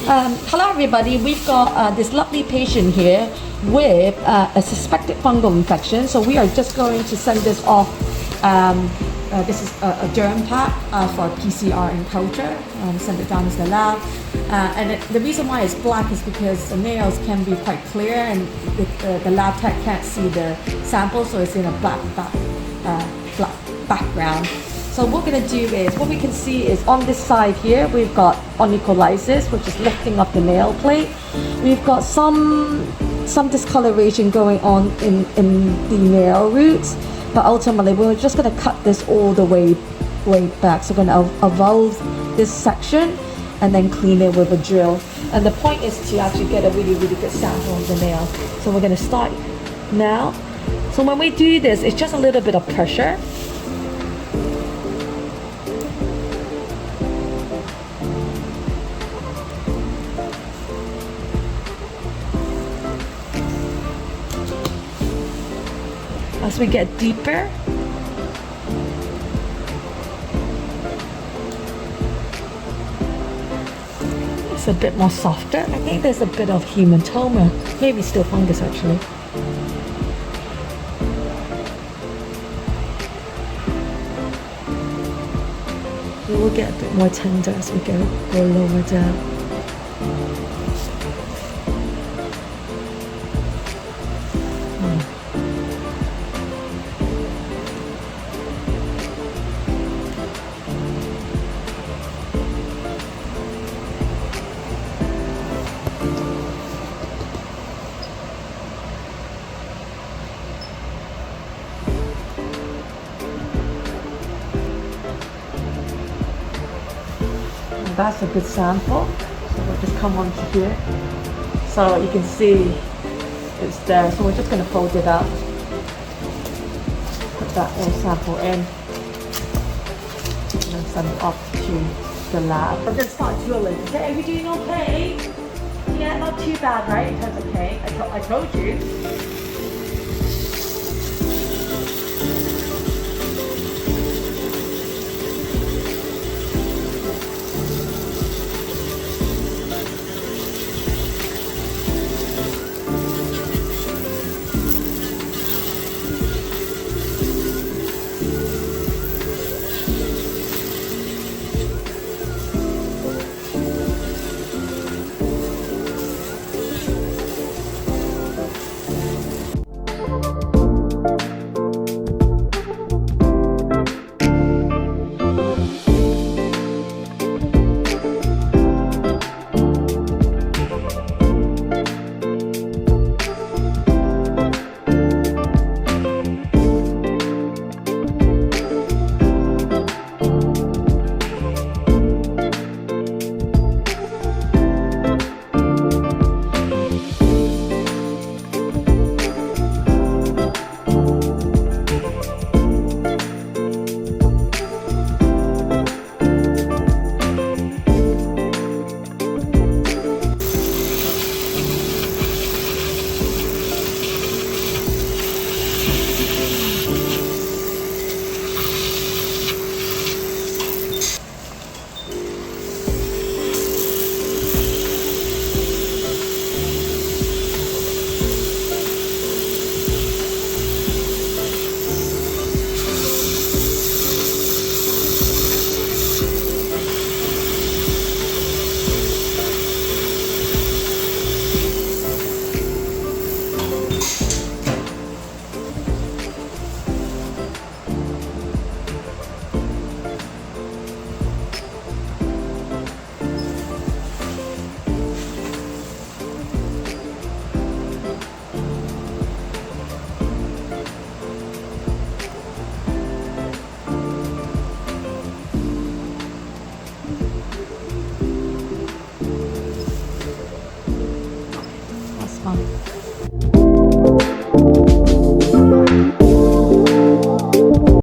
Hello everybody, we've got this lovely patient here with a suspected fungal infection. So we are just going to send this off. This is a germ pack for PCR and culture. Send it down to the lab. And the reason why it's black is because the nails can be quite clear and the lab tech can't see the sample, so it's in a black background. So what we're going to do is, what we can see is on this side here, we've got onychomycosis, which is lifting up the nail plate. We've got some discoloration going on in the nail roots, but ultimately we're just going to cut this all the way back. So we're going to evolve this section and then clean it with a drill. And the point is to actually get a really good sample of the nail. So we're going to start now. So when we do this, it's just a little bit of pressure. As we get deeper, it's a bit more softer. I think there's a bit of hematoma, maybe still fungus actually. We will get a bit more tender as we go lower down. That's a good sample. So we'll just come on to here. So you can see it's there. So we're just going to fold it up. Put that little sample in. And then send it off to the lab. We're going to start drilling. Okay, are you doing okay? Yeah, not too bad, right? That's okay. I told you.